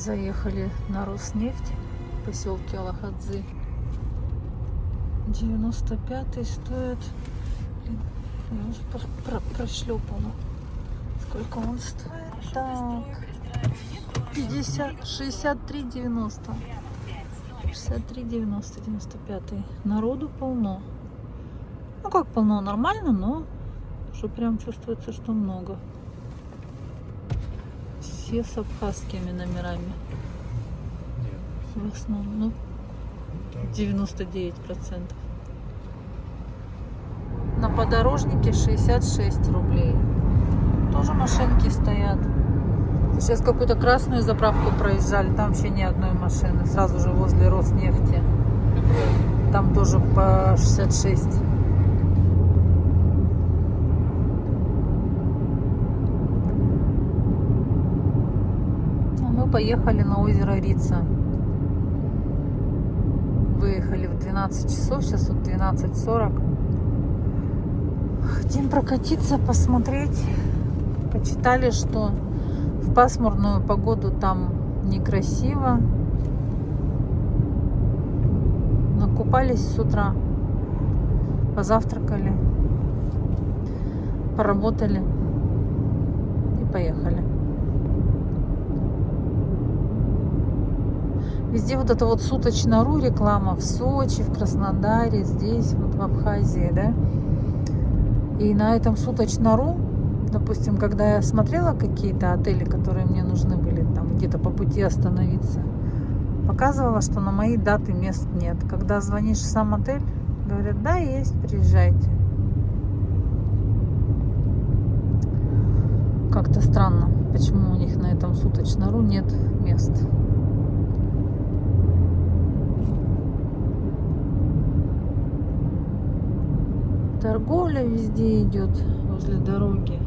Заехали на Роснефть в поселке Алахадзы. 95-й стоит. Блин, я уже прошлепала. Сколько он стоит? Так. 63,90. 63,90, 95-й. Народу полно. Ну как полно, нормально, но уже прям чувствуется, что много. Все с абхазскими номерами. В основном, ну, 99%. На подорожнике 66 рублей. Тоже машинки стоят. Сейчас какую-то красную заправку проезжали, там вообще ни одной машины. Сразу же возле Роснефти. Там тоже по 66. А мы поехали на озеро Рица. Выехали в 12 часов, сейчас вот 12:40. Хотим прокатиться, посмотреть. Почитали, что в пасмурную погоду там некрасиво. Накупались с утра, позавтракали, поработали и поехали. Везде вот это вот Суточно.ру реклама, в Сочи, в Краснодаре, здесь, вот в Абхазии, да. И на этом Суточно.ру, допустим, когда я смотрела какие-то отели, которые мне нужны были, там где-то по пути остановиться, показывала, что на мои даты мест нет. Когда звонишь в сам отель, говорят, да, есть, приезжайте. Как-то странно, почему у них на этом Суточно.ру нет мест. Торговля везде идет возле дороги.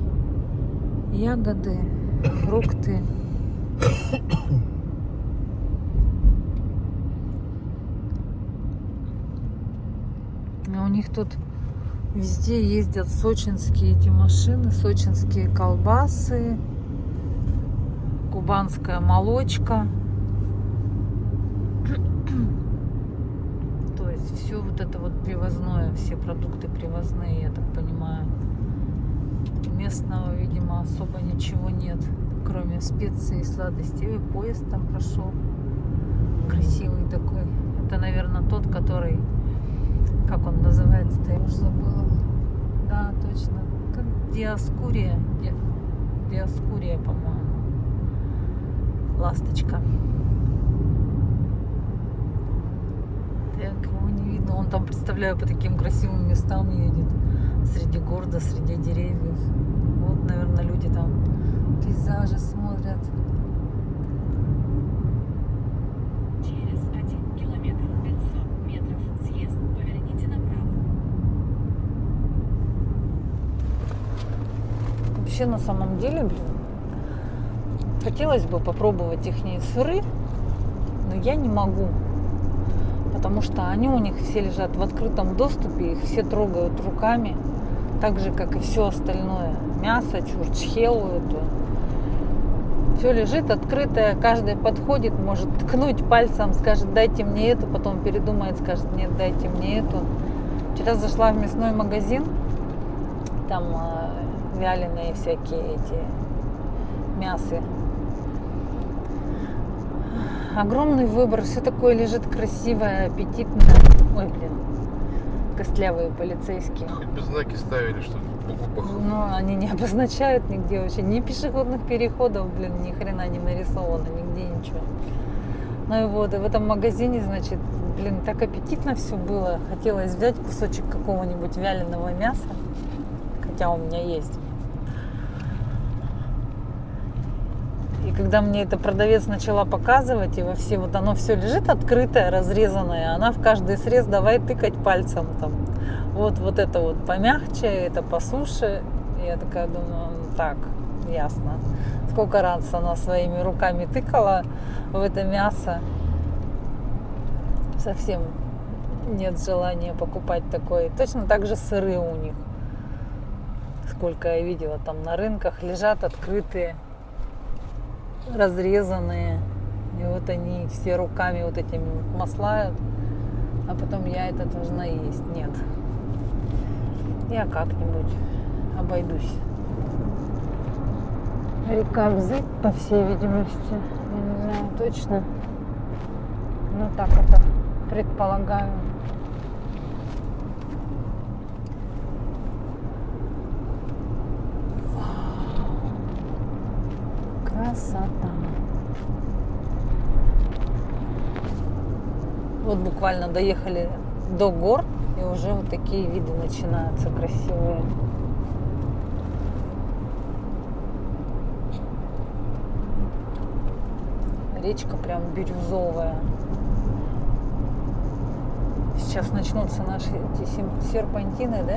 Ягоды, фрукты. А у них тут везде ездят сочинские эти машины, сочинские колбасы, кубанская молочка. Все вот это вот привозное, все продукты привозные, я так понимаю. Местного, видимо, особо ничего нет, кроме специй и сладостей. И поезд там прошел. Красивый такой. Это, наверное, тот, который... Как он называется-то? Я уже забыла. Да, точно. Как Диоскурия. Диоскурия, по-моему. Ласточка. Его не видно. Он там, представляю, по таким красивым местам едет. Среди города, среди деревьев. Вот, наверное, люди там пейзажи смотрят. Через 1 километр 500 метров съезд, поверните направо. Вообще, на самом деле, блин, хотелось бы попробовать ихние сыры, но я не могу. Потому что они у них все лежат в открытом доступе, их все трогают руками, так же, как и все остальное. Мясо, чурчхелу эту. Все лежит открытое, каждый подходит, может ткнуть пальцем, скажет, дайте мне эту, потом передумает, скажет, нет, дайте мне эту. Вчера зашла в мясной магазин, там вяленые всякие эти мясы. Огромный выбор, все такое лежит красивое, аппетитное. Ой, блин, костлявые полицейские. Хоть бы знаки ставили, что покупах. Ну, они не обозначают нигде вообще, ни пешеходных переходов, блин, ни хрена не нарисовано, нигде ничего. Ну и вот, и в этом магазине, значит, блин, так аппетитно все было. Хотелось взять кусочек какого-нибудь вяленого мяса, хотя у меня есть. И когда мне это продавец начала показывать, и во все вот оно все лежит открытое, разрезанное, она в каждый срез давай тыкать пальцем там. Вот это вот помягче, это посуше. И я такая думаю, так, ясно. Сколько раз она своими руками тыкала в это мясо. Совсем нет желания покупать такое. Точно так же сыры у них. Сколько я видела там на рынках, лежат открытые, разрезанные, И вот они все руками вот этими вот маслают, а потом я это должна есть. Нет. Я как-нибудь обойдусь. Река Бзык, по всей видимости. Я не знаю точно. Но так это предполагаю. Красота. Вот буквально доехали до гор, и уже вот такие виды начинаются красивые. Речка прям бирюзовая. Сейчас начнутся наши эти серпантины, да?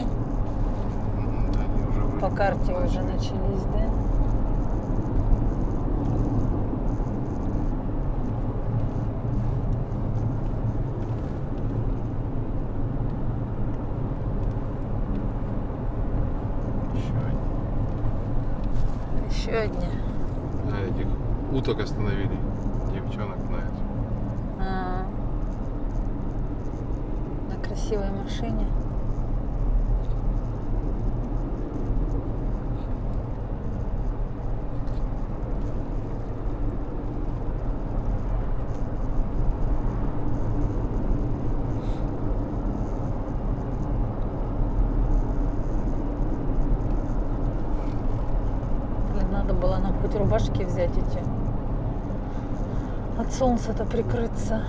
Да, они уже вроде По карте начали. уже начались, да? Еще Еще одни. одни. А, этих уток остановили. Девчонок на это. А, на красивой машине. Блин, надо было нам хоть рубашки взять эти. От солнца-то прикрыться.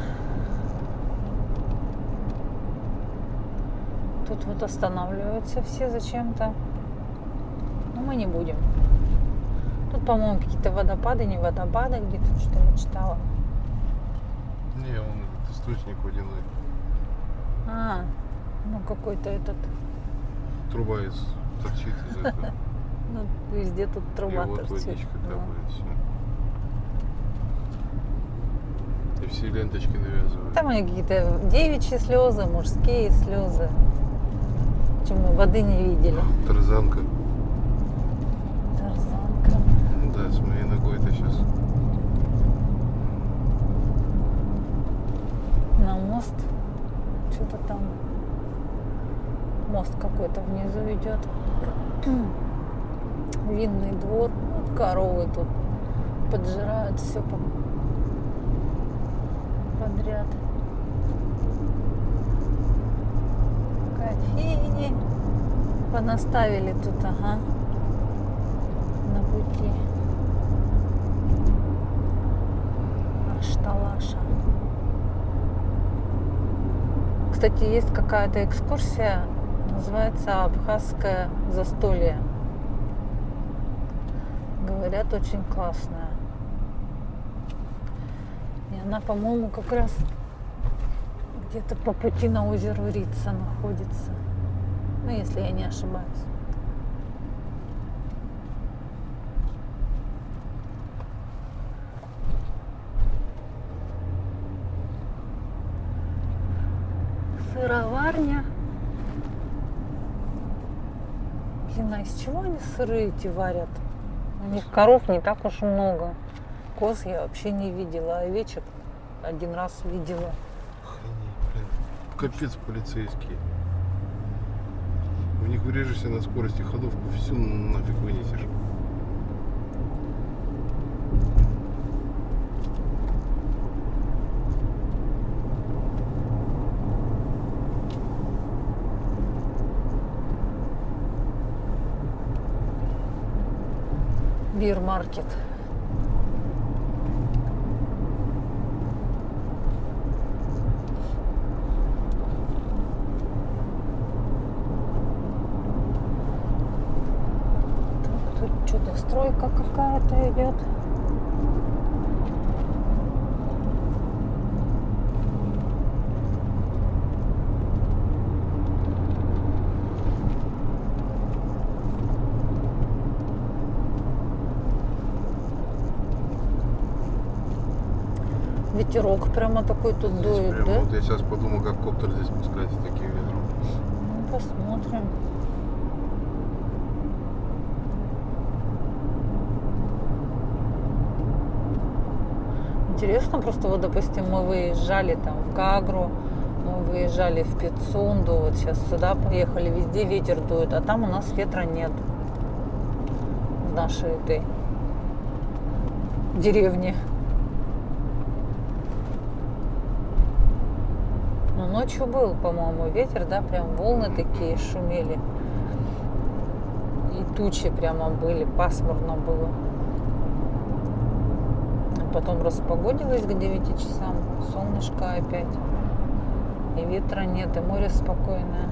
Тут вот останавливаются все зачем-то. Но мы не будем. Тут, по-моему, какие-то водопады, не водопады, где-то что я читала. Не, он этот источник водяной. А, ну какой-то этот. Труба торчит из этого. Ну, везде тут И труба вот торчит. водичка Да. капает, все. И все ленточки навязывают. Там они какие-то девичьи слезы, мужские слезы. Чем мы воды не видели. Тарзанка. Тарзанка. Да, с моей ногой-то сейчас. На мост. Что-то там. Мост какой-то внизу идет. Винный двор. Вот коровы тут поджирают все подряд. Кофейни понаставили тут, ага, на пути. Ашталаша. Кстати, есть какая-то экскурсия, называется Абхазское застолье. Говорят, очень классная. И она, по-моему, как раз где-то по пути на озеро Рица находится. Ну, если я не ошибаюсь. Сыроварня. Блин, а из чего они сыры эти варят? У них коров не так уж много. Коз я вообще не видела, а овечек один раз видела. Охренеть, блин. Капец полицейские. В них врежешься на скорости, ходовку всю нафиг вынесешь. Бирмаркет. Так, тут что-то стройка какая-то идет. Ветерок прямо такой тут Здесь дует, прям да? вот я сейчас подумал, как коптер здесь спускается с таким ветром. Ну, посмотрим. интересно, просто вот, допустим, мы выезжали там в Гагру, мы выезжали в Пицунду, вот сейчас сюда поехали, везде ветер дует, а там у нас ветра нет в нашей этой деревне. Но ночью был, по-моему, ветер, да, прям волны такие шумели. И тучи прямо были, пасмурно было. А потом распогодилось к 9 часам, солнышко опять. И ветра нет, и море спокойное.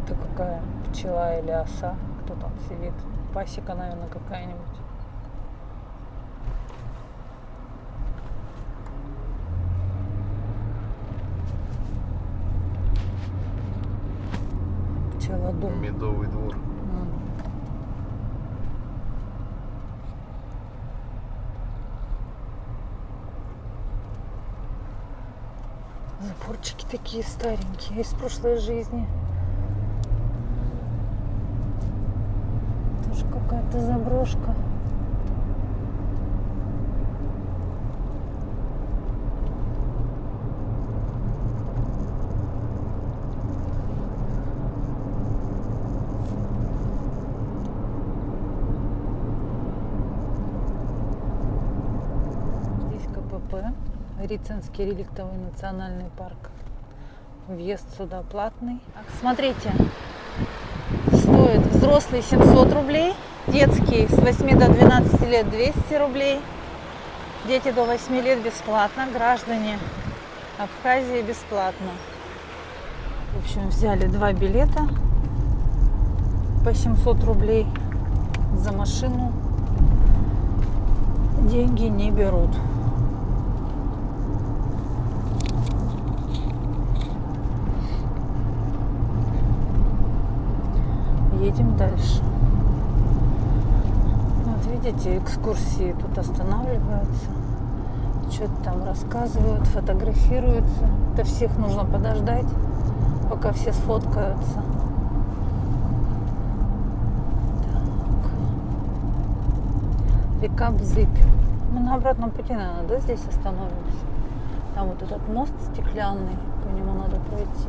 Это какая пчела или оса, кто там сидит? Пасека, наверное, какая-нибудь. Пчелодом. Медовый двор. Заборчики такие старенькие, из прошлой жизни. Тоже какая-то заброшка. Здесь КПП. Рицинский реликтовый национальный парк. Въезд сюда платный. Так, смотрите, стоит взрослый 700 рублей, детский с 8 до 12 лет 200 рублей, дети до 8 лет бесплатно, граждане Абхазии бесплатно. В общем, взяли 2 билета по 700 рублей за машину. Деньги не берут. Едем дальше. Вот видите, экскурсии тут останавливаются, что-то там рассказывают, фотографируются. Это всех нужно подождать, пока все сфоткаются. Так. Река Бзыпь. Мы на обратном пути, наверное, да, здесь остановимся. Там вот этот мост стеклянный, по нему надо пройти.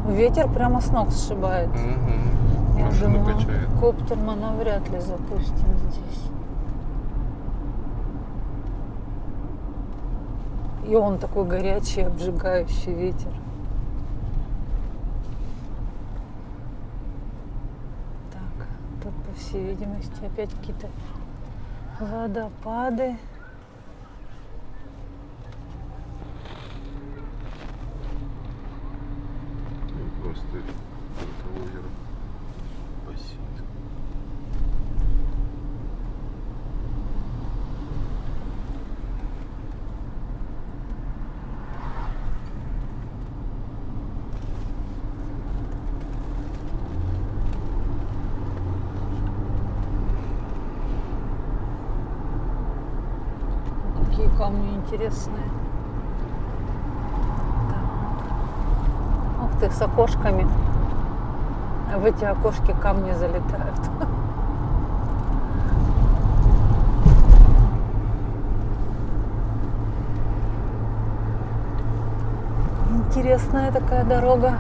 Ветер прямо с ног сшибает. Я Машину думаю, качает. коптер мы навряд ли запустим здесь. И он такой горячий, обжигающий ветер. Так, тут, по всей видимости, опять какие-то водопады. Просто это озеро бассейн. Какие камни интересные. Ух ты, с окошками. В эти окошки камни залетают. Интересная такая дорога.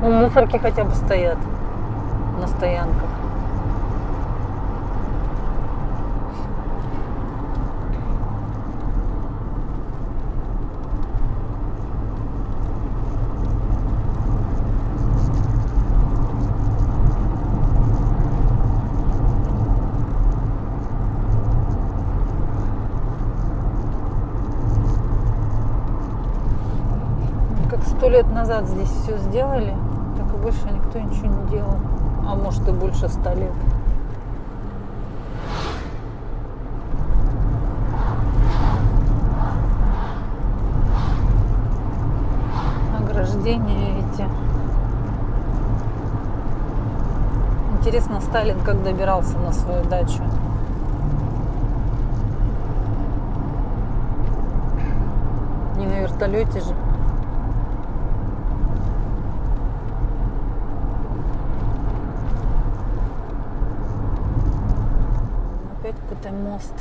Ну, мусорки хотя бы стоят на стоянках. Как 100 лет назад здесь все сделали, так и больше никто ничего не делал. А может и больше 100 лет. Ограждения эти. Интересно, Сталин как добирался на свою дачу? Не на вертолете же. Опять какой-то мост.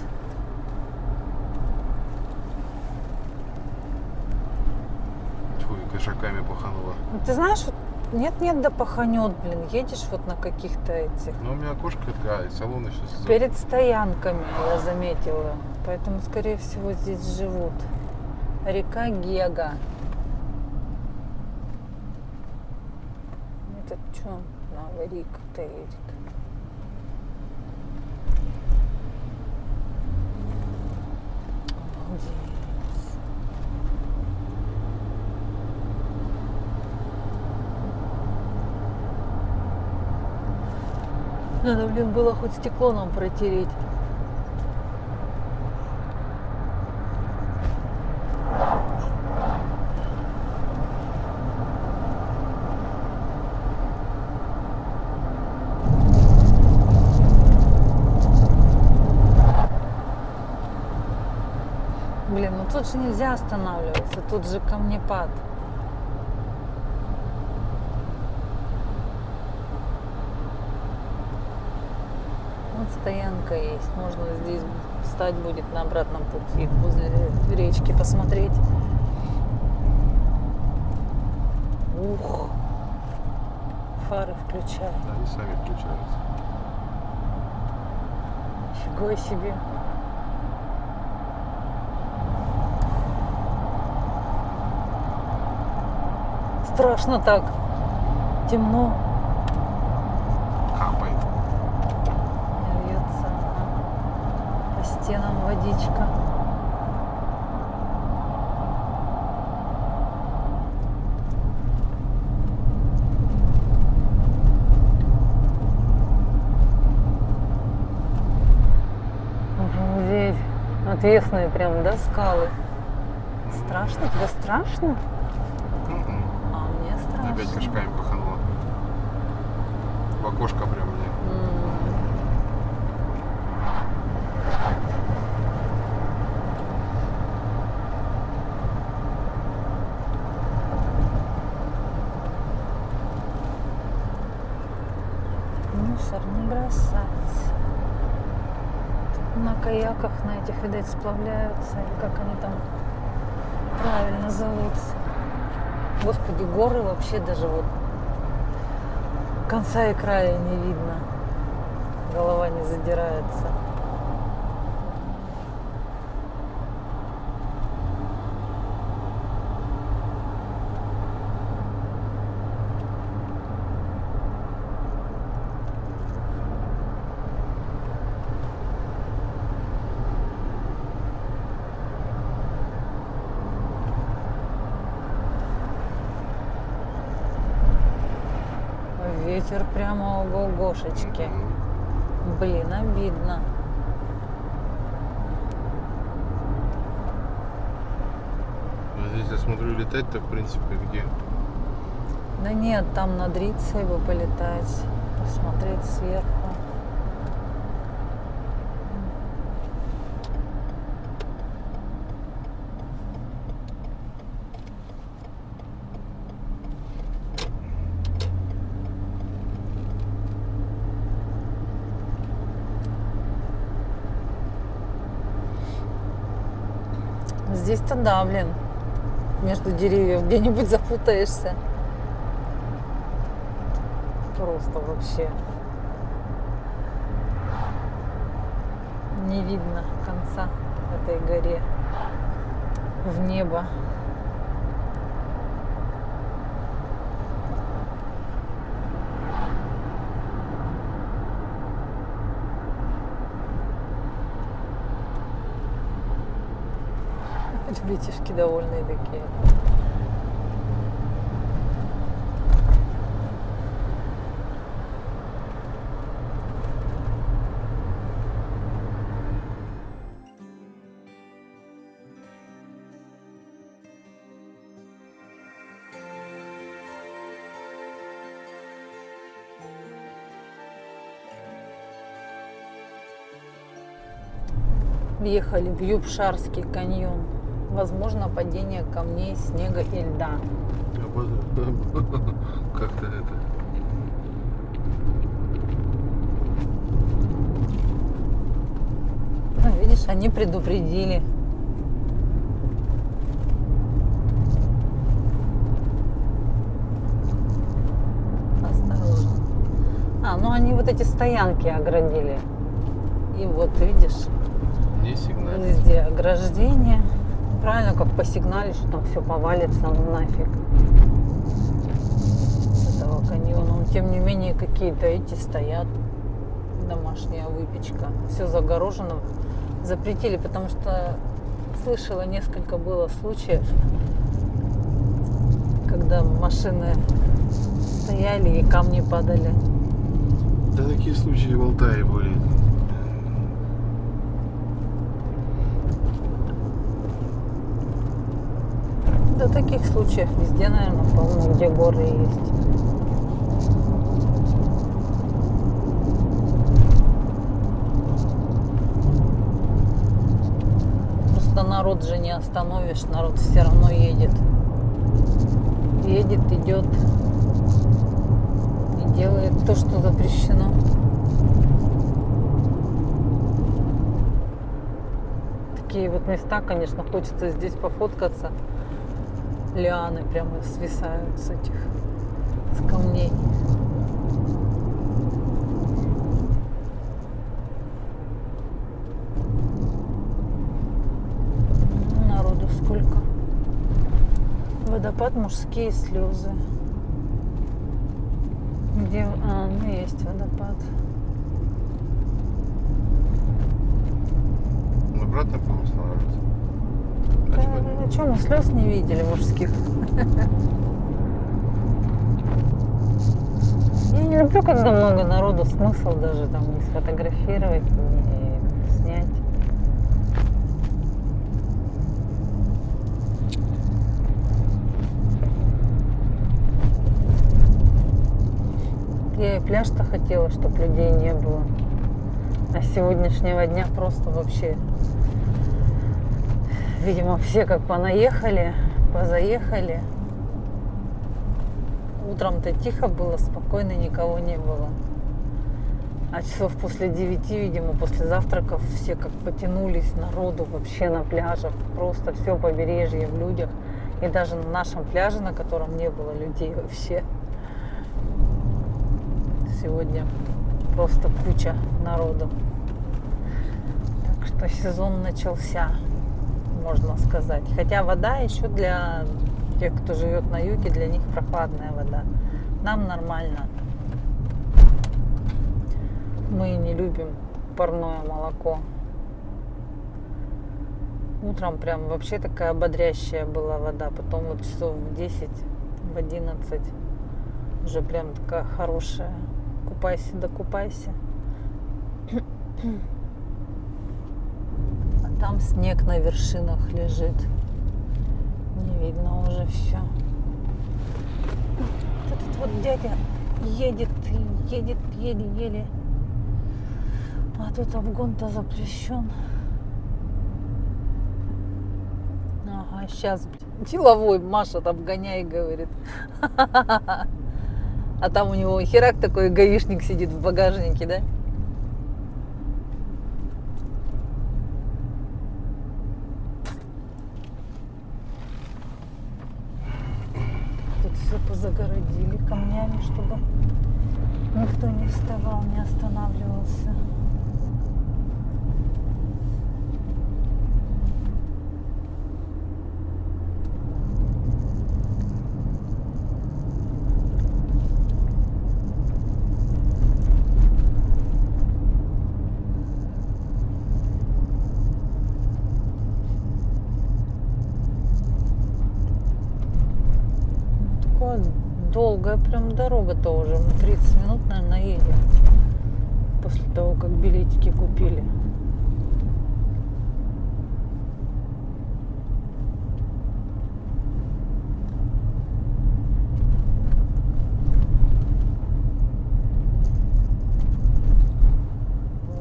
Тьфу, и кошаками пахануло. Ну, ты знаешь, вот нет-нет, да паханет, блин. Едешь вот на каких-то этих. Но у меня окошко такая, и салоны сейчас... Перед стоянками я заметила. Поэтому, скорее всего, здесь живут. Река Гега. Это что? На Рика-то едет. Обалдеть. Надо, блин, было хоть стекло нам протереть. Блин, ну тут же нельзя останавливаться, тут же камнепад. Вот стоянка есть, можно здесь встать будет на обратном пути, возле речки посмотреть. Ух, фары включают. Да, они сами включаются. Нифига себе. Страшно так. Темно. Капает. Льется по стенам водичка. Обалдеть. Отвесные прям, да, скалы? Страшно? Тебе страшно? М-м. А мне страшно. Опять кошаками пахануло. В окошко прям мне. Мусор не бросать. Тут на каяках, на этих, видать, сплавляются, или как они там правильно зовутся. Господи, горы вообще даже вот конца и края не видно. Голова не задирается. Ветер прямо ого-гошечки. Блин, обидно. А здесь, я смотрю, летать-то, в принципе, где? Да нет, там над Рицей бы полетать, посмотреть сверху. Здесь-то да, блин. Между деревьев где-нибудь запутаешься. Просто вообще. Не видно конца этой горе. В небо. Ребятишки довольные такие. Въехали в Юбшарский каньон. Возможно падение камней, снега и льда. Как-то это. Ну, видишь, они предупредили. Осторожно. Ну они вот эти стоянки оградили. И вот, видишь, Не сигнал. везде ограждение. Правильно, как посигналить, что там все повалится нафиг. С этого каньона. Но, тем не менее, какие-то эти стоят. Домашняя выпечка. Все загорожено. Запретили, потому что слышала, несколько было случаев, когда машины стояли и камни падали. Да такие случаи в Алтае были. Да таких случаев везде, наверное, полно, где горы есть. Просто народ же не остановишь, народ все равно едет. Едет, идет и делает то, что запрещено. Такие вот места, конечно, хочется здесь пофоткаться. Лианы прямо свисают с этих, с камней. Народу сколько. Водопад «Мужские слезы». Где? Ну есть водопад. Обратно будем останавливаться. Да, что, мы слез не видели мужских? Я не люблю, когда много народу, смысл даже там не сфотографировать, не снять. Я и пляж-то хотела, чтобы людей не было. А с сегодняшнего дня просто вообще, видимо, все как понаехали, позаехали. Утром-то тихо было, спокойно, никого не было. А часов после 9, видимо, после завтраков все как потянулись, народу вообще на пляжах. Просто все побережье в людях. И даже на нашем пляже, на котором не было людей вообще. Сегодня просто куча народу. Так что сезон начался, можно сказать. Хотя вода еще для тех, кто живет на юге, для них прохладная вода. Нам нормально. Мы не любим парное молоко. Утром прям вообще такая бодрящая была вода. Потом вот часов в 10, в 11 уже прям такая хорошая. Купайся, да купайся. А там снег на вершинах лежит. Не видно уже все. Этот вот дядя едет еле-еле. А тут обгон-то запрещен. Ага, сейчас деловой машет, обгоняй, говорит. А там у него херак такой гаишник сидит в багажнике, да? Тут все позагородили камнями, чтобы никто не вставал, не останавливался. Долгая прям дорога-то уже. Мы 30 минут, наверное, едем. После того, как билетики купили.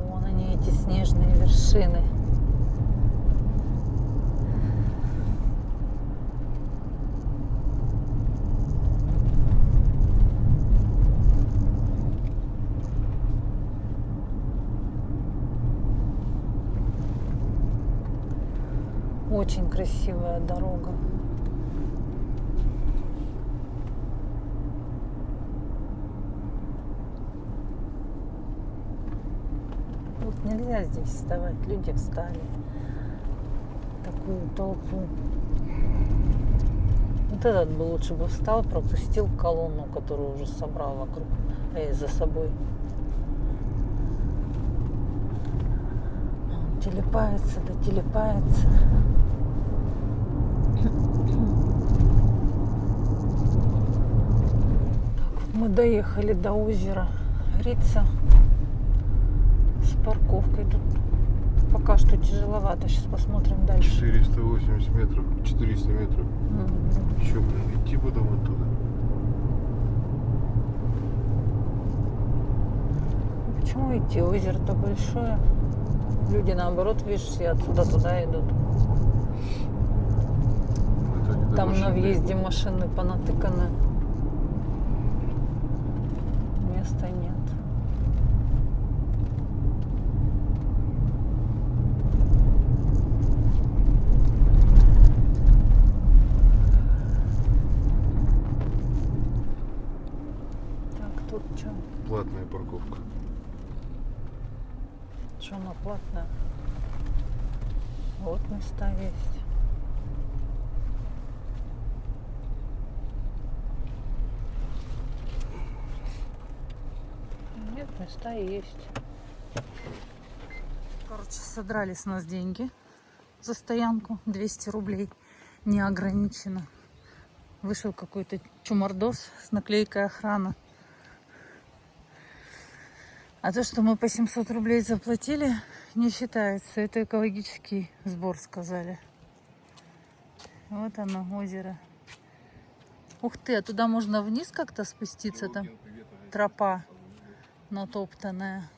Вон они, эти снежные вершины. Очень красивая дорога. Вот нельзя здесь вставать. Люди встали. Такую толпу. Вот этот бы лучше бы встал, пропустил колонну, которую уже собрал вокруг, за собой. Он телепается, да телепается. Так, вот мы доехали до озера Рица с парковкой. Тут пока что тяжеловато. Сейчас посмотрим дальше. 480 метров, 400 метров. Мгм. Еще, блин, идти потом оттуда. Почему идти? Озеро-то большое. Люди, наоборот, видишь, все отсюда туда идут. Это не до Там на машины. въезде машины понатыканы. Места нет. Так, тут что? Платная парковка. Что она платная? Вот места есть. Нет, места есть. Короче, содрали с нас деньги за стоянку. 200 рублей. Неограниченно. Вышел какой-то чумардос с наклейкой охрана. А то, что мы по 700 рублей заплатили, не считается. Это экологический сбор, сказали. Вот оно, озеро. Ух ты, а туда можно вниз как-то спуститься? Там тропа натоптанная.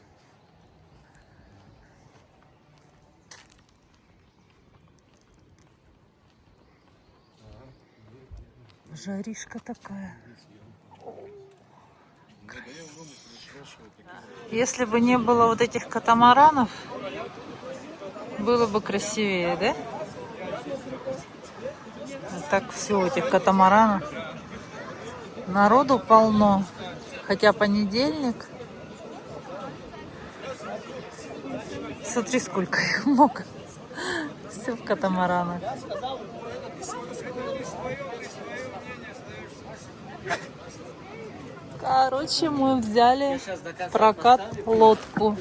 Жаришка такая. Если бы не было вот этих катамаранов, было бы красивее, да? Вот так все, этих катамаранов. Народу полно. Хотя понедельник. Смотри, сколько их много. Все в катамаранах. Короче, мы взяли в прокат лодку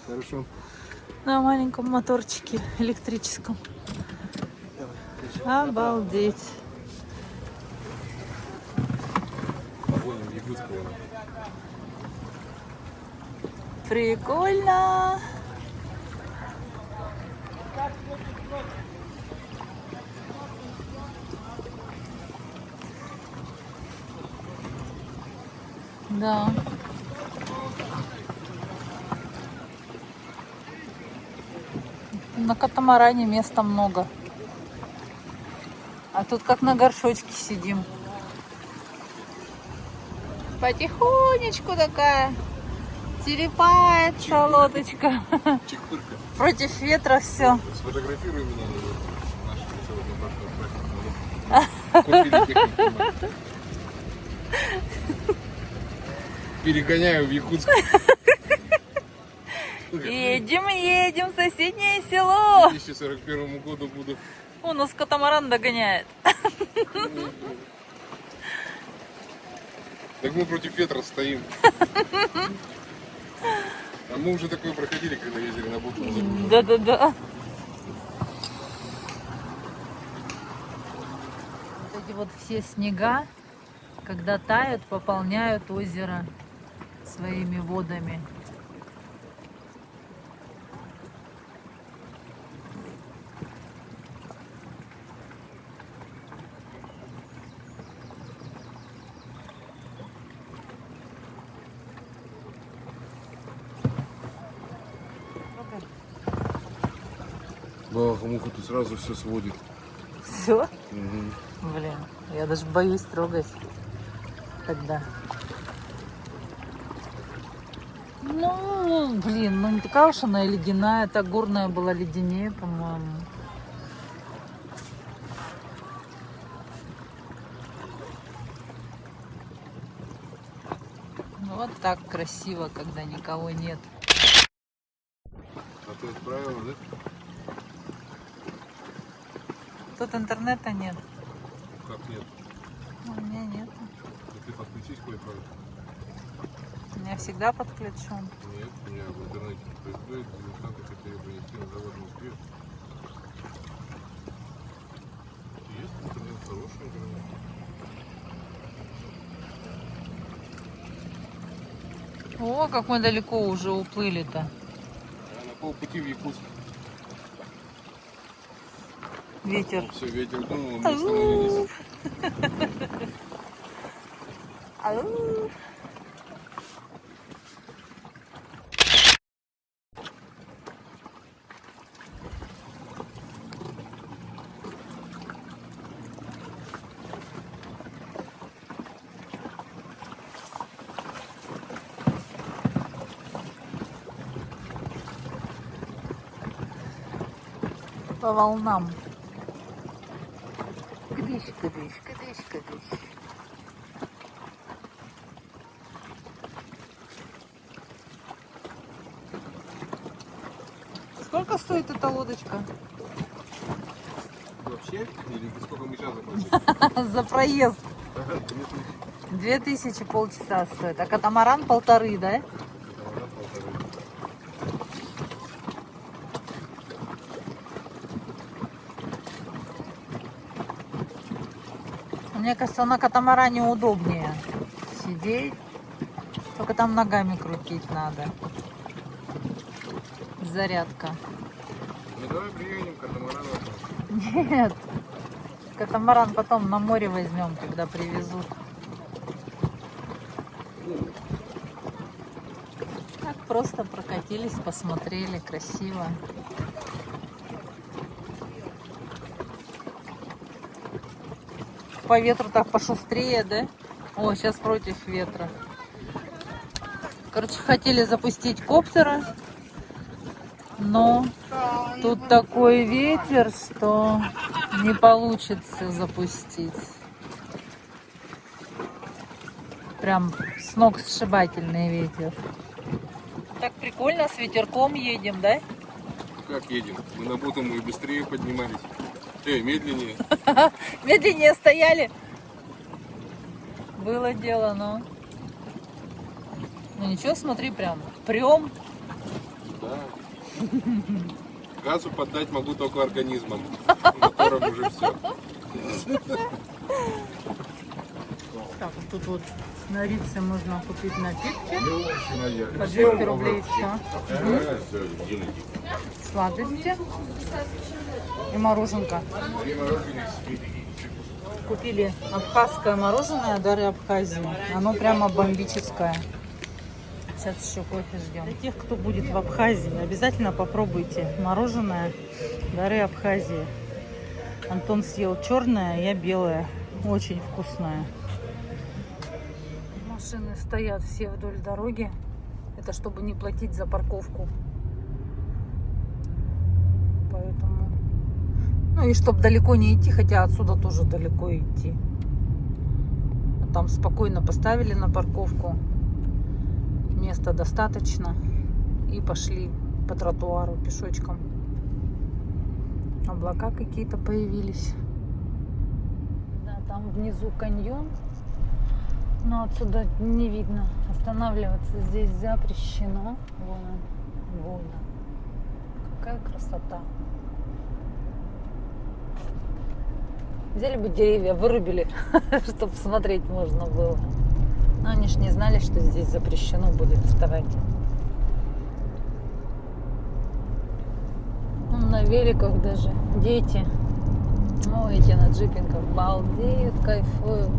Хорошо. на маленьком моторчике электрическом. Обалдеть. Погоним Якутского. Прикольно. Да. На катамаране места много. А тут как на горшочке сидим. Потихонечку такая телепается лодочка. Чехпырка. Против ветра все. Сфотографируй меня. Купили технику. Перегоняю в Якутск. Едем, едем в соседнее село. К 2041 году буду. Он нас катамаран догоняет. Так мы против ветра стоим. А мы уже такое проходили, когда ездили на Бутово. Да-да-да. Вот эти вот все снега, когда тают, пополняют озеро своими водами. Бабаха-муха тут сразу все сводит. Все? Блин, я даже боюсь трогать тогда. Ну, блин, ну не такая уж она и ледяная, та горная была леденее, по-моему. Вот так красиво, когда никого нет. А ты отправила, да? Тут интернета нет. Как нет? У меня нет. Да ты подключись к Wi-Fi. У меня всегда подключен. Нет, у меня в интернете происходит, демонстранты хотели принести на завод в Москве. Есть интернет, хороший интернет. О, как мы далеко уже уплыли-то. А на полпути в Якутск. Ветер. Все, ветер дунул, мы остановились. Ау. По волнам. Кыдыщ, кыдыщ, кыдыщ, кыдыщ. Сколько стоит эта лодочка? Вообще? Или сколько мы сейчас заплатили? За проезд. Ага, 2000 полчаса стоит. А катамаран 1,5, да? катамаран 1,5. Мне кажется, на катамаране удобнее сидеть. Только там ногами крутить надо. Зарядка. Ну давай приедем, катамаран возьмем. Нет. Катамаран потом на море возьмем, когда привезут. Так просто прокатились, посмотрели, красиво. По ветру так пошустрее, да? О, сейчас против ветра. Короче, хотели запустить коптера, но тут такой ветер, что не получится запустить. Прям с ног сшибательный ветер. Так прикольно, с ветерком едем, да? Как едем? Мы на боту мы быстрее поднимались. Медленнее. Медленнее стояли. Было дело, но... Ну ничего, смотри, прям прям. Да. Газу поддать могу только организмом. Мотором уже все. Так, вот тут вот на Рице можно купить напитки. По 200 рублей все. Сладости. И мороженка. Купили абхазское мороженое Дары Абхазии. Оно прямо бомбическое. Сейчас еще кофе ждем. Для тех, кто будет в Абхазии, обязательно попробуйте мороженое Дары Абхазии. Антон съел черное, я белое. Очень вкусное. Машины стоят все вдоль дороги. Это чтобы не платить за парковку. Поэтому... Ну и чтобы далеко не идти, хотя отсюда тоже далеко идти. Там спокойно поставили на парковку. Места достаточно. И пошли по тротуару пешочком. Облака какие-то появились. Да, там внизу каньон. Но отсюда не видно. Останавливаться здесь запрещено. Вон он. Вон он. Какая красота. Взяли бы деревья, вырубили, чтобы смотреть можно было. Но они ж не знали, что здесь запрещено будет вставать. Вон на великах даже дети. Ну, эти на джипингах балдеют, кайфуют.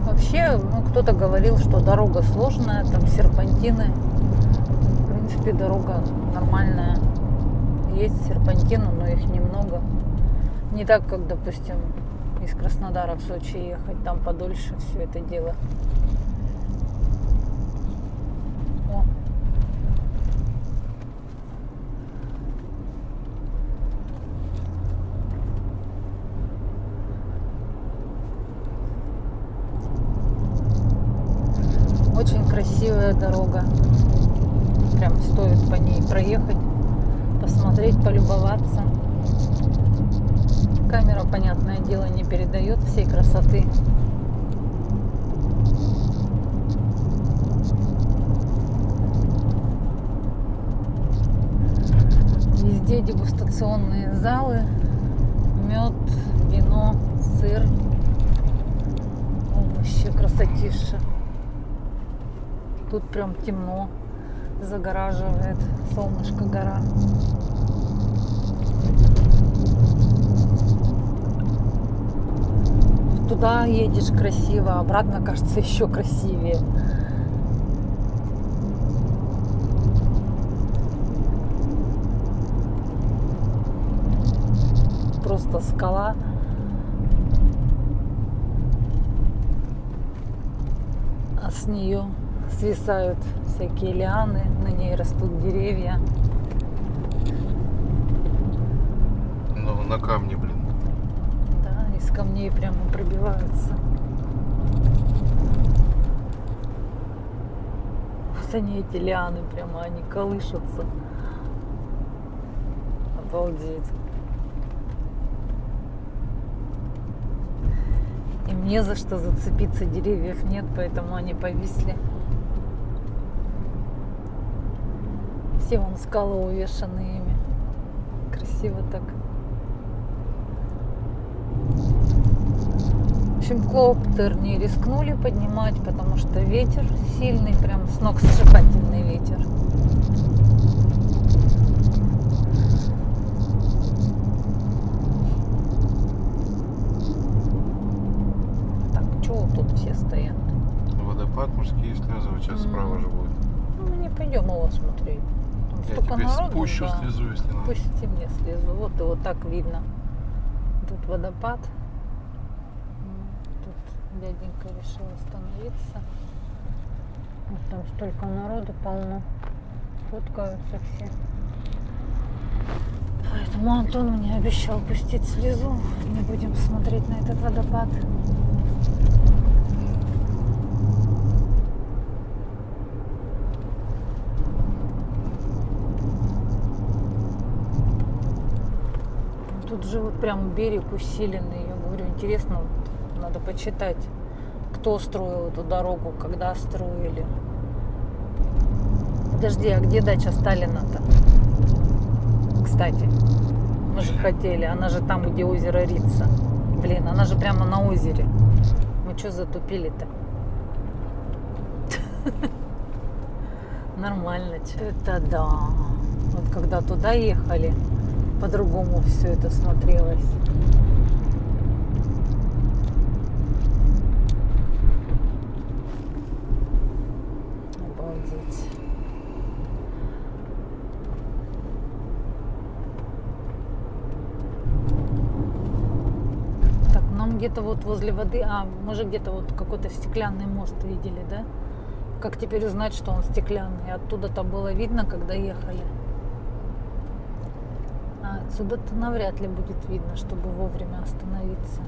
Вообще, ну, кто-то говорил, что дорога сложная, там серпантины. В принципе, дорога нормальная. Есть серпантины, но их немного. Не так, как, допустим, из Краснодара в Сочи ехать. Там подольше все это дело. О. красивая дорога. Прям стоит по ней проехать, посмотреть, полюбоваться. Камера, понятное дело, не передает всей красоты. Везде дегустационные залы, мед, вино, сыр. О, вообще красотища. Тут прям темно, загораживает солнышко гора. Туда едешь красиво, обратно кажется еще красивее. Просто скала. А с нее свисают всякие лианы, на ней растут деревья. Ну, на камне, блин. Да, из камней прямо пробиваются. Вот они, эти лианы, прямо они колышутся. Обалдеть. Им не за что зацепиться, деревьев нет, поэтому они повисли. Все вон скалы увешаны ими. Красиво так. В общем, коптер не рискнули поднимать, потому что ветер сильный, прям сногсшибательный ветер. Так, чего тут все стоят? Водопад, мужские слезы, вот сейчас справа же будет. Ну, мы не пойдем его смотреть. Там Я столько тебе народу, спущу да. слезу, если надо. Пусти мне слезу. Вот его так видно. Тут водопад. Тут дяденька решил остановиться. Вот там столько народу полно. Фоткаются все. Поэтому Антон мне обещал пустить слезу. Не будем смотреть на этот водопад. Тут же вот прям берег усиленный. Я говорю, интересно, вот надо почитать, кто строил эту дорогу, когда строили. Подожди, а где дача Сталина-то? Кстати, мы же хотели, она же там, где озеро Рица. Блин, она же прямо на озере. Мы что затупили-то? Нормально. Это да. Вот когда туда ехали, по-другому все это смотрелось. Обалдеть. Так, нам где-то вот возле воды, мы же где-то вот какой-то стеклянный мост видели, да? Как теперь узнать, что он стеклянный? Оттуда-то было видно, когда ехали. А отсюда-то навряд ли будет видно, чтобы вовремя остановиться.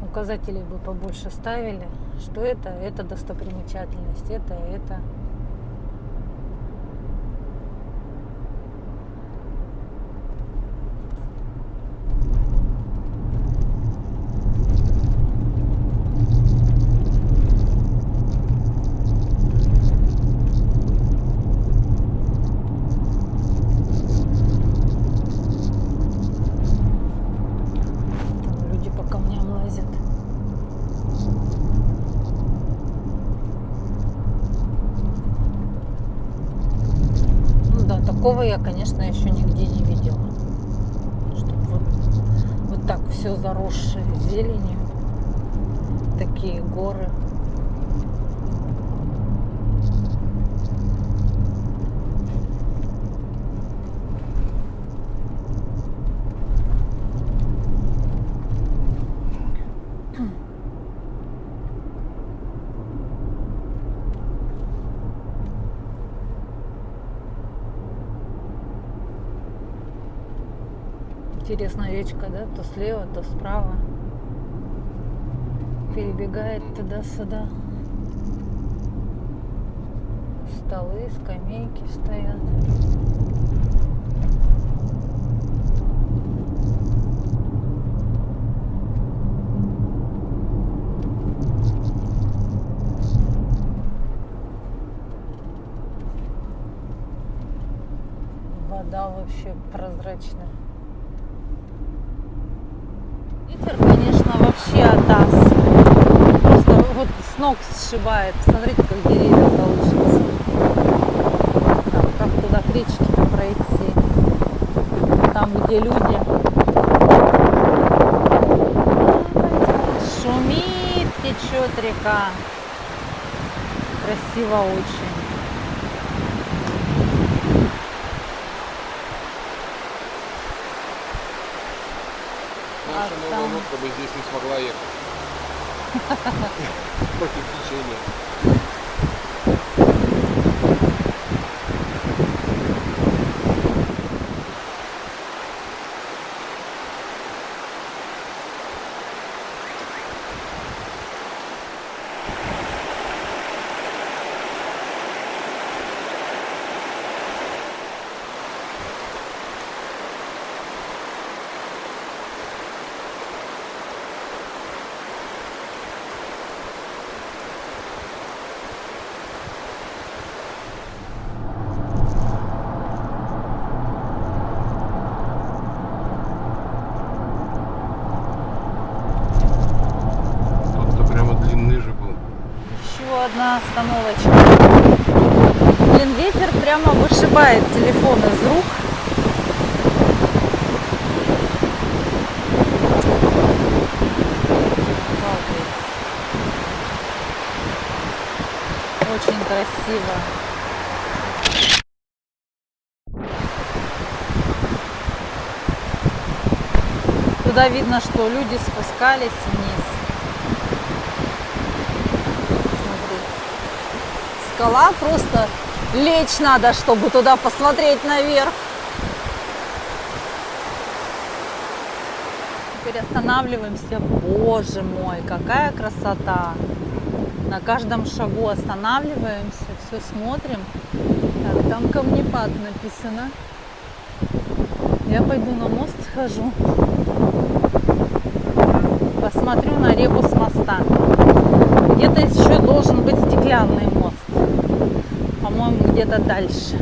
Указателей бы побольше ставили, что это достопримечательность, это. Там люди по камням лазят. Ну да, такого я, конечно, еще нигде не видела. Чтобы вот так все заросшее зеленью. Такие горы. Интересная речка, да? То слева, то справа. Перебегает туда-сюда. Столы, скамейки стоят. Вода вообще прозрачная. Ветер, конечно, вообще атас. Просто вот с ног сшибает. Смотрите, как деревья колышутся. Там, как туда к речке пройти. Там, где люди. Шумит, течет река. Красиво очень. Наша А новая там- лодка бы здесь не смогла ехать. Против течения. Тут-то прямо длинный же был. Еще одна остановочка. Блин, ветер прямо вышибает телефон из рук. Обалдеть. Очень красиво. Туда видно, что люди спускались вниз. Смотри. Скала, просто лечь надо, чтобы туда посмотреть наверх. Теперь останавливаемся. Боже мой, какая красота! На каждом шагу останавливаемся, все смотрим. Так, там камнепад написано. Я пойду на мост схожу. Посмотрю на реку с моста. Где-то еще должен быть стеклянный мост. По-моему, где-то дальше.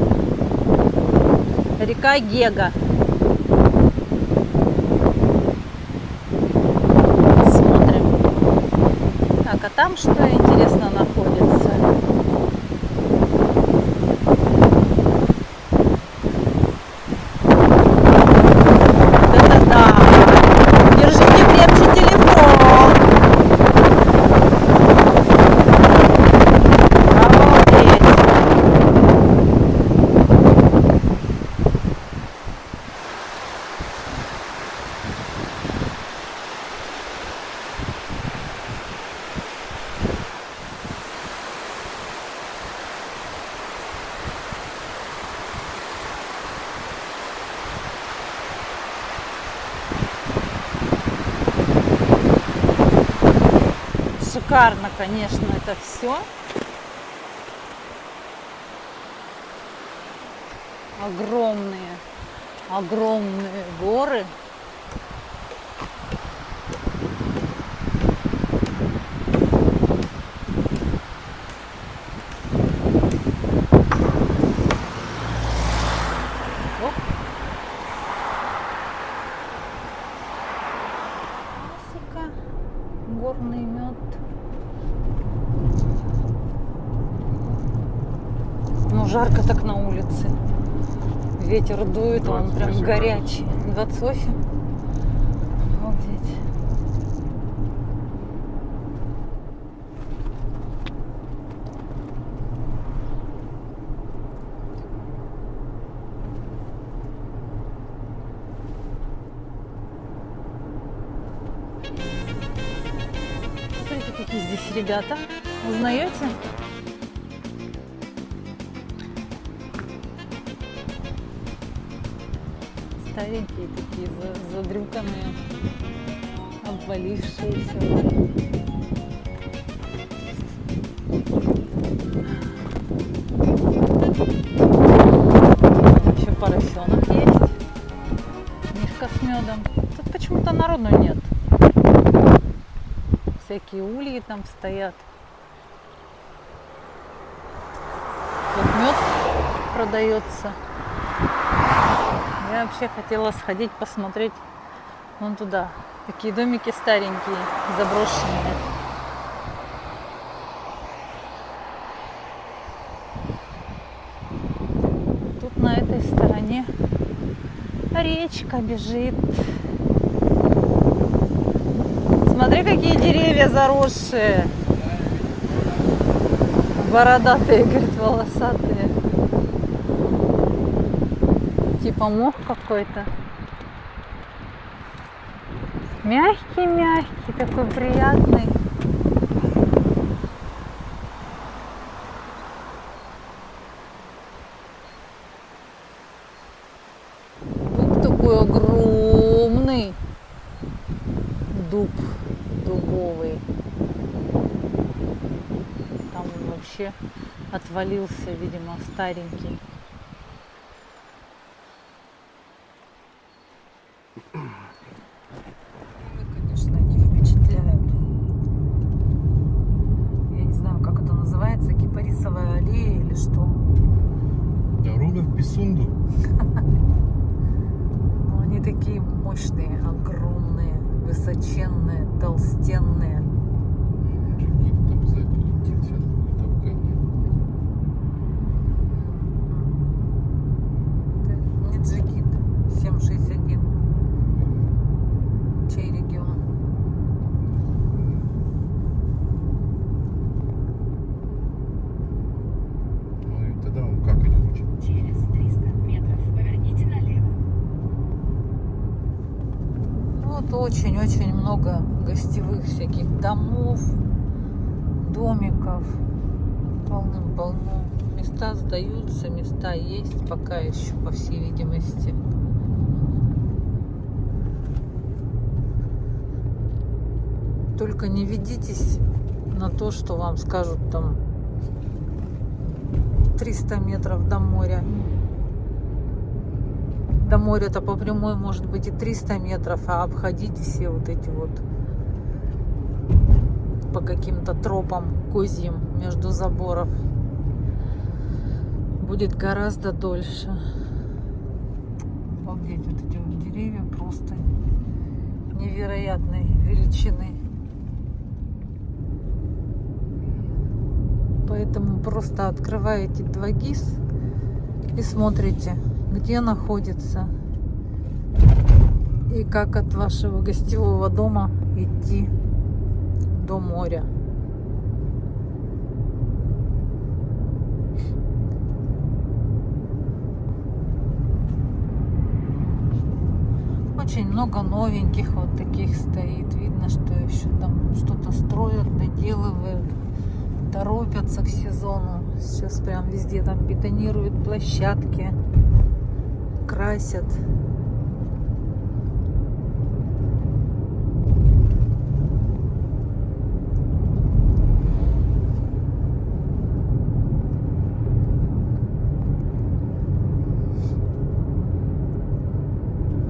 Река Гега. Смотрим. Так, а там что интересно находится? Это да. Держите крепче телефон. Обалдеть. Шикарно, конечно, это все. Огромные горы. Оп. Классика. Горный мед. Ну, жарко так на улице. Ветер дует, он прям 28 горячий. 28? Обалдеть. Смотрите, какие здесь ребята. Узнаете? Старенькие такие, задрюканные, обвалившиеся. народу нет. Всякие ульи там стоят. Вот мед продается. Я вообще хотела сходить посмотреть вон туда. Такие домики старенькие, заброшенные. Тут на этой стороне речка бежит. Смотри, какие деревья заросшие. Бородатые, говорит, волосатые. Типа мох какой-то. Мягкий-мягкий, такой приятный. Дуб такой огромный. Дуб дубовый. Там он вообще отвалился, видимо, старенький. Конечно, эти впечатляют. Я не знаю, как это называется, кипарисовая аллея или что. Дорога в Писунду. Но они такие мощные, огромные, высоченные, толстенные. Джигит там сзади летит, сейчас будет обгонять. Это не джигит, 761. Чей регион? Ну и тогда он как идет очень. Через 300 метров поверните налево. Вот очень-очень много гостевых всяких домов, домиков. Полным-полно. Места сдаются, места есть пока еще, по всей видимости. Только не ведитесь на то, что вам скажут там 300 метров до моря. До моря-то по прямой может быть и 300 метров, а обходить все вот эти вот по каким-то тропам козьим между заборов будет гораздо дольше. Обалдеть, вот эти вот деревья просто невероятной величины. Поэтому просто открываете 2GIS и смотрите, где находится и как от вашего гостевого дома идти до моря. Очень много новеньких вот таких стоит. Видно, что еще там что-то строят, доделывают, торопятся к сезону. Сейчас прям везде там бетонируют площадки, красят.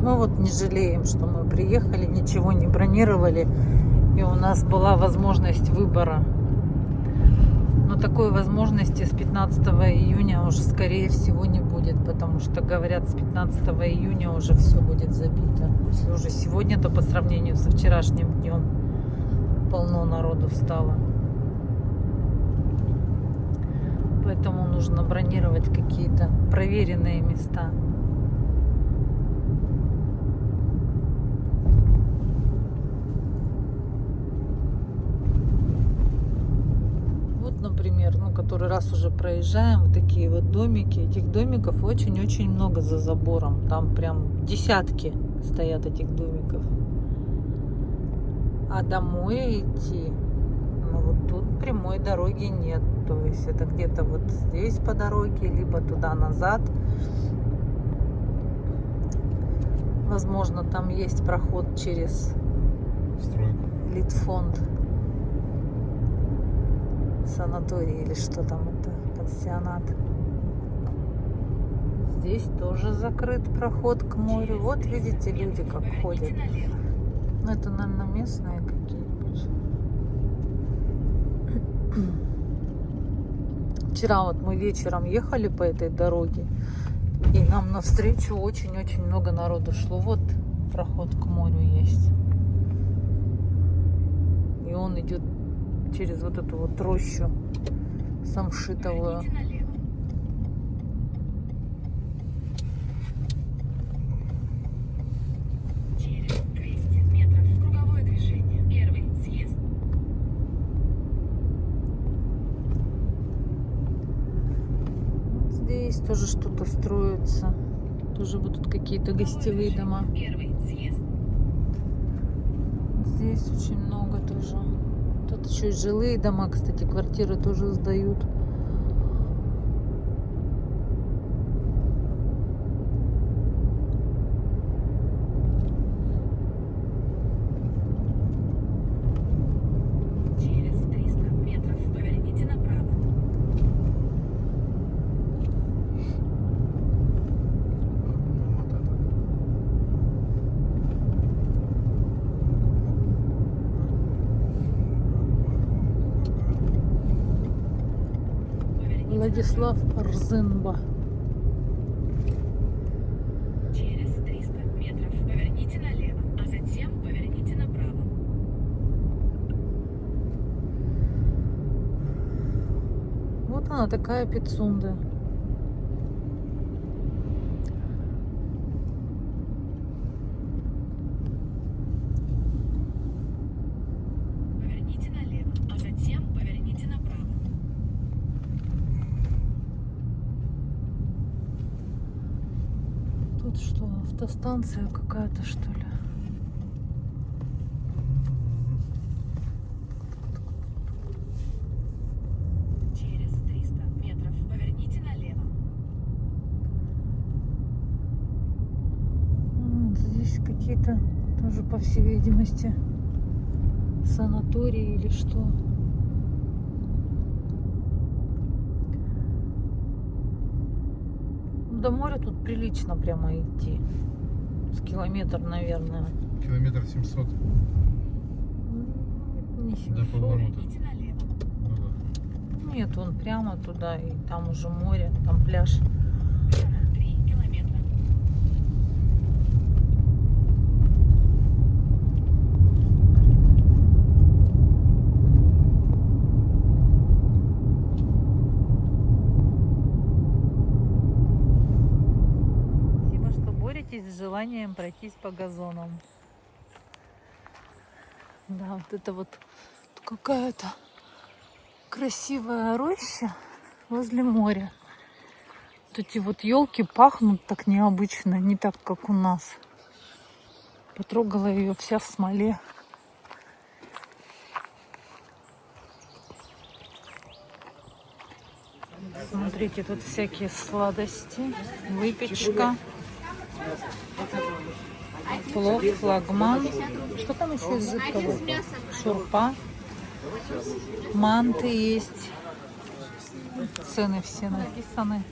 Мы вот не жалеем, что мы приехали, ничего не бронировали, и у нас была возможность выбора. Но такой возможности с 15 июня уже, скорее всего, не будет, потому что, говорят, с 15 июня уже все будет забито. Если уже сегодня, то по сравнению со вчерашним днем полно народу стало. Поэтому нужно бронировать какие-то проверенные места. Например, который раз уже проезжаем, вот такие вот домики. Этих домиков очень-очень много за забором. Там прям десятки стоят этих домиков. А домой идти, вот тут прямой дороги нет. То есть это где-то вот здесь по дороге, либо туда назад. Возможно, там есть проход через Литфонд. Санаторий или что там это, пансионат. Здесь тоже закрыт проход к морю. Вот видите, люди как ходят. Это, наверное, местные какие-нибудь. Вчера вот мы вечером ехали по этой дороге, и нам навстречу очень-очень много народу шло. Вот проход к морю есть. И он идет через вот эту вот рощу самшитовую. Поверните налево. Через 200 метров круговое движение. Первый съезд. Здесь тоже что-то строится. Тоже будут какие-то гостевые дома. Первый съезд. Здесь очень много тоже. Тут еще и жилые дома, кстати, квартиры тоже сдают. Через 300 метров поверните направо. Поверните Владислав Рзынба. Через 300 метров поверните налево, а затем поверните направо. Вот она такая Пицунда. Поверните налево, а затем поверните направо. Тут что, автостанция какая-то, что ли? Через 300 метров поверните налево. Вот здесь какие-то тоже, по всей видимости, санатории или что. До моря тут прилично прямо идти. С километр, наверное. Километр 700 Не до 700. поворота. Поверните налево. Ну да. Нет, вон прямо туда, и там уже море, там пляж. Прямо 3 километра. Спасибо, что боретесь с желанием пройтись по газонам. Да, вот это вот какая-то красивая роща возле моря. Вот эти вот елки пахнут так необычно, не так, как у нас. Потрогала ее вся в смоле. Смотрите, тут всякие сладости, выпечка, плов, флагман. Что там еще из жидкого? Шурпа, манты есть. Цены все написаны.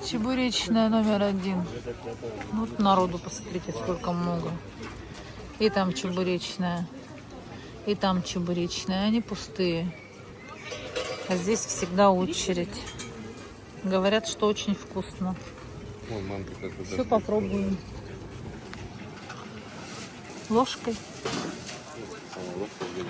Чебуречная №1. Вот народу, посмотрите, сколько много. И там чебуречная. И там чебуречная. Они пустые. А здесь всегда очередь. Говорят, что очень вкусно. Ой, манка как бы Все даже попробуем. Ложкой. самая легкая в деле.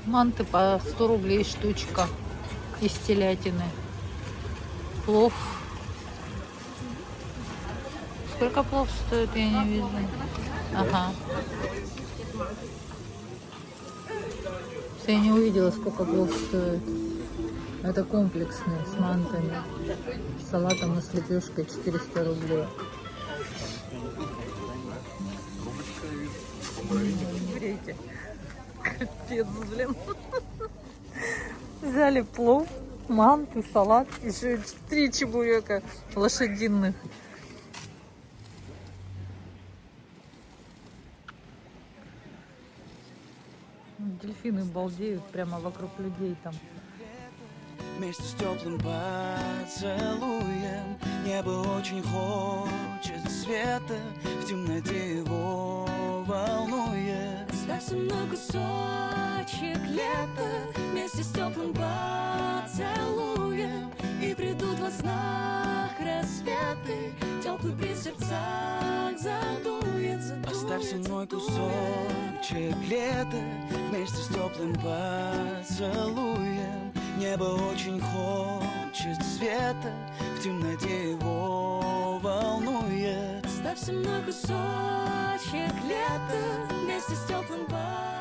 Манты по 100 рублей штучка из телятины. Плов. Сколько плов стоит, я не вижу. Ага. Я не увидела, сколько плов стоит. Это комплексный, с мантами. С салатом и с лепешкой 400 рублей. Смотрите. Капец, блин. Взяли плов, манты, салат, еще 3 чебурека лошадиных. Дельфины балдеют прямо вокруг людей там. Вместе с теплым поцелуем небо очень хочет света, в темноте его волнует. Оставь со мной кусочек лета вместе с теплым поцелуем, и придут во снах рассветы, теплый бриз в сердцах задует, задует. Оставь со мной кусочек лета вместе с теплым поцелуем. Небо очень хочет света, в темноте его волнует. Оставь со мной кусочек лета вместе с теплым поцелуем.